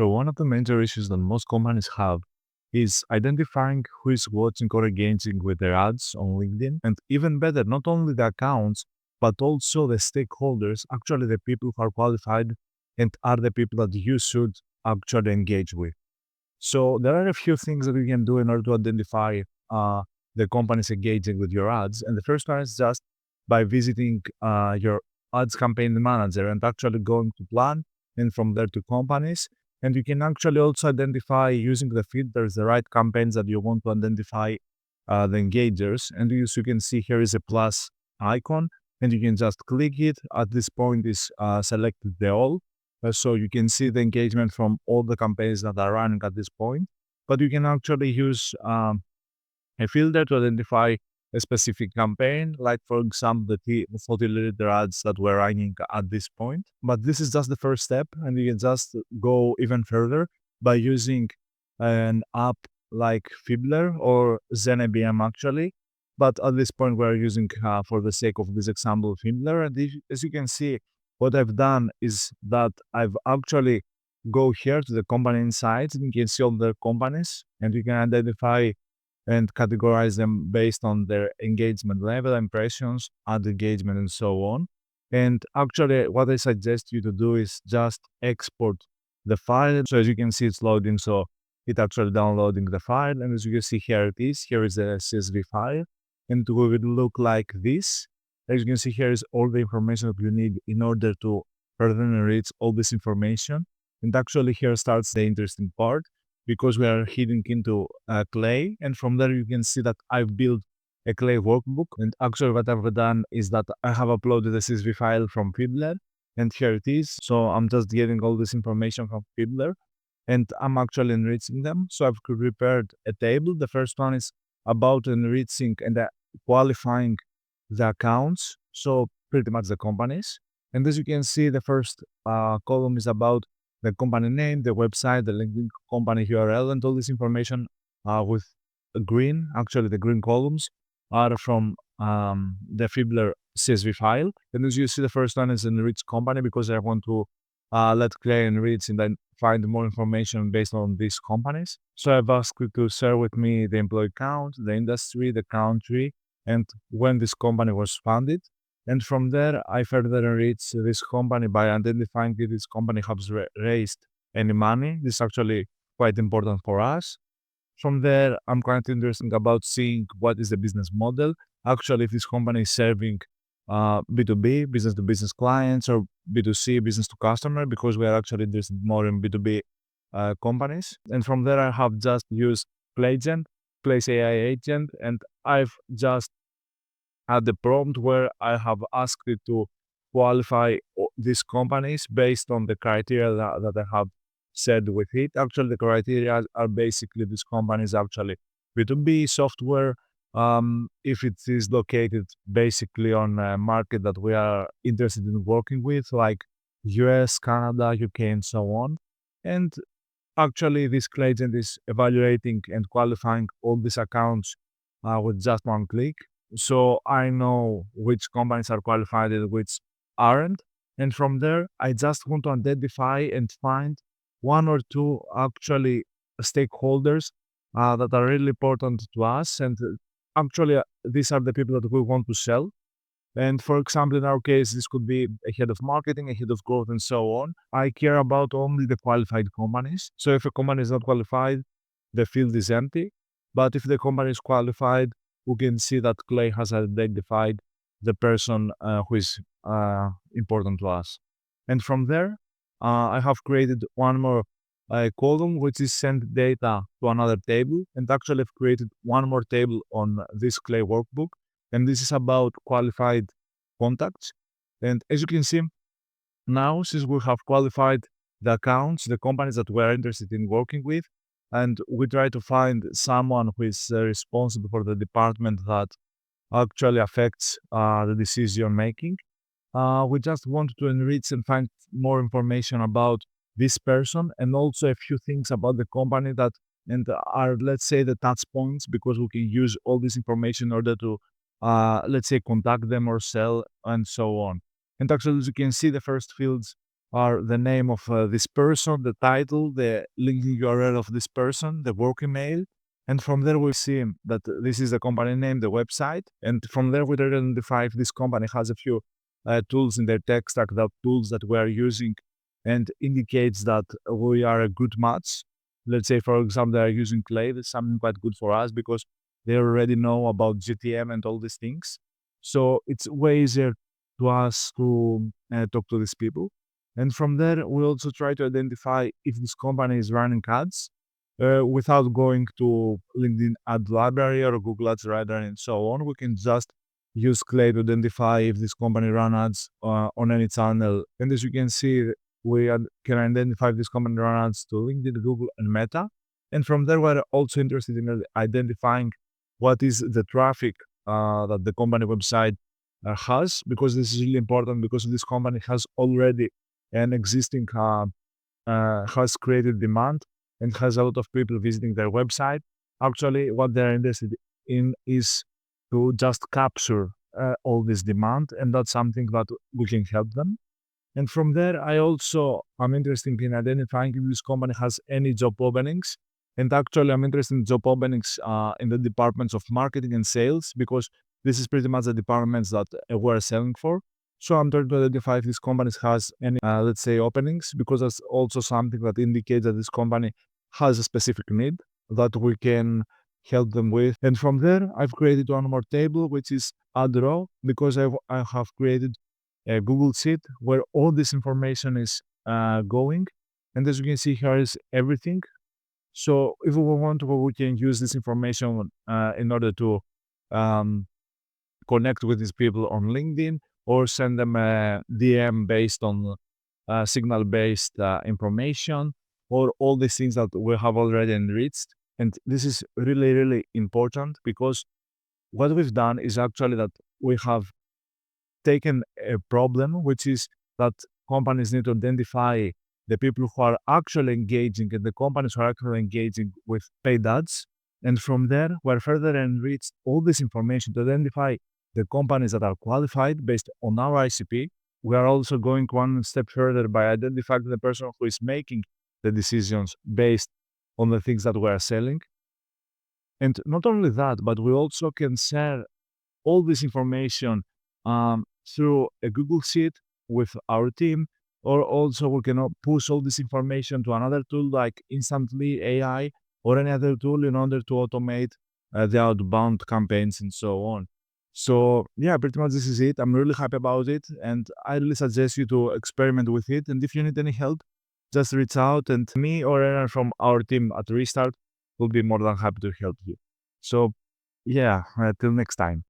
So one of the major issues that most companies have is identifying who is watching or engaging with their ads on LinkedIn. And even better, not only the accounts, but also the stakeholders, actually the people who are qualified and are the people that you should actually engage with. So there are a few things that you can do in order to identify the companies engaging with your ads. And the first one is just by visiting your ads campaign manager and actually going to plan and from there to companies. And you can actually also identify using the filters the right campaigns that you want to identify the engagers. And as you can see, here is a plus icon, and you can just click it. At this point, is selected the all. So you can see the engagement from all the campaigns that are running at this point. But you can actually use a filter to identify a specific campaign, like for example, the 40 liter ads that we're running at this point. But this is just the first step, and you can just go even further by using an app like Fibbler or ZenIBM actually. But at this point, we're using, for the sake of this example, Fibbler. And as you can see, what I've done is that I've actually go here to the company insights, and you can see all the companies, and you can identify and categorize them based on their engagement level, impressions, ad engagement, and so on. And actually, what I suggest you to do is just export the file. So as you can see, it's loading. So it actually downloading the file. And as you can see, here it is. Here is the CSV file. And it will look like this. As you can see, here is all the information that you need in order to further enrich all this information. And actually, here starts the interesting part, because we are heading into Clay. And from there, you can see that I've built a Clay workbook. And actually, what I've done is that I have uploaded the CSV file from Fibbler, and here it is. So I'm just getting all this information from Fibbler, and I'm actually enriching them. So I've prepared a table. The first one is about enriching and qualifying the accounts. So pretty much the companies. And as you can see, the first column is about the company name, the website, the LinkedIn company URL, and all this information with green. Actually, the green columns are from the Fibbler CSV file. And as you see, the first one is enriched company, because I want to let Clay enrich and then find more information based on these companies. So I've asked you to share with me the employee count, the industry, the country, and when this company was founded. And from there, I further enrich this company by identifying if this company has raised any money. This is actually quite important for us. From there, I'm quite interested about seeing what is the business model. Actually, if this company is serving B2B, business to business clients, or B2C, business to customer, because we are actually interested more in B2B companies. And from there, I have just used Playagent, Place AI agent, and I've just had the prompt where I have asked it to qualify these companies based on the criteria that I have said with it. Actually, the criteria are basically these companies actually B2B software, if it is located basically on a market that we are interested in working with, like US, Canada, UK, and so on. And actually, this agent is evaluating and qualifying all these accounts with just one click. So I know which companies are qualified and which aren't. And from there, I just want to identify and find one or two actually stakeholders that are really important to us. And actually, these are the people that we want to sell. And for example, in our case, this could be a head of marketing, a head of growth, and so on. I care about only the qualified companies. So if a company is not qualified, the field is empty. But if the company is qualified, we can see that Clay has identified the person who is important to us. And from there, I have created one more column, which is send data to another table. And actually, I've created one more table on this Clay workbook. And this is about qualified contacts. And as you can see, now since we have qualified the accounts, the companies that we're interested in working with, and we try to find someone who is responsible for the department that actually affects the decision making. We just want to enrich and find more information about this person, and also a few things about the company that and are, let's say, the touch points, because we can use all this information in order to let's say, contact them or sell, and so on. And actually, as you can see, the first fields are the name of this person, the title, the linking URL of this person, the work email. And from there, we see that this is the company name, the website. And from there, we identify if this company has a few tools in their tech stack, that tools that we are using, and indicates that we are a good match. Let's say, for example, they are using Clay. That's something quite good for us because they already know about GTM and all these things. So it's way easier to us to talk to these people. And from there, we also try to identify if this company is running ads without going to LinkedIn ad library or Google Ads library and so on. We can just use Clay to identify if this company run ads on any channel. And as you can see, can identify if this company run ads to LinkedIn, Google, and Meta. And from there, we're also interested in identifying what is the traffic that the company website has, because this is really important because this company has already an existing has created demand and has a lot of people visiting their website. Actually, what they're interested in is to just capture all this demand, and that's something that we can help them. And from there, I also am interested in identifying if this company has any job openings. And actually, I'm interested in job openings in the departments of marketing and sales, because this is pretty much the departments that we're selling for. So I'm trying to identify if this company has any, let's say, openings, because that's also something that indicates that this company has a specific need that we can help them with. And from there, I've created one more table, which is add row, because I have created a Google Sheet where all this information is going. And as you can see, here is everything. So if we want to, we can use this information in order to um, connect with these people on LinkedIn, or send them a DM based on signal based information, or all these things that we have already enriched. And this is really, really important, because what we've done is actually that we have taken a problem, which is that companies need to identify the people who are actually engaging and the companies who are actually engaging with paid ads. And from there, we're further enriched all this information to identify the companies that are qualified based on our ICP. We are also going one step further by identifying the person who is making the decisions based on the things that we are selling. And not only that, but we also can share all this information through a Google Sheet with our team, or also we can push all this information to another tool like Instantly.ai or any other tool in order to automate the outbound campaigns and so on. So yeah, pretty much this is it. I'm really happy about it, and I really suggest you to experiment with it. And if you need any help, just reach out, and me or anyone from our team at Restart will be more than happy to help you. So yeah, till next time.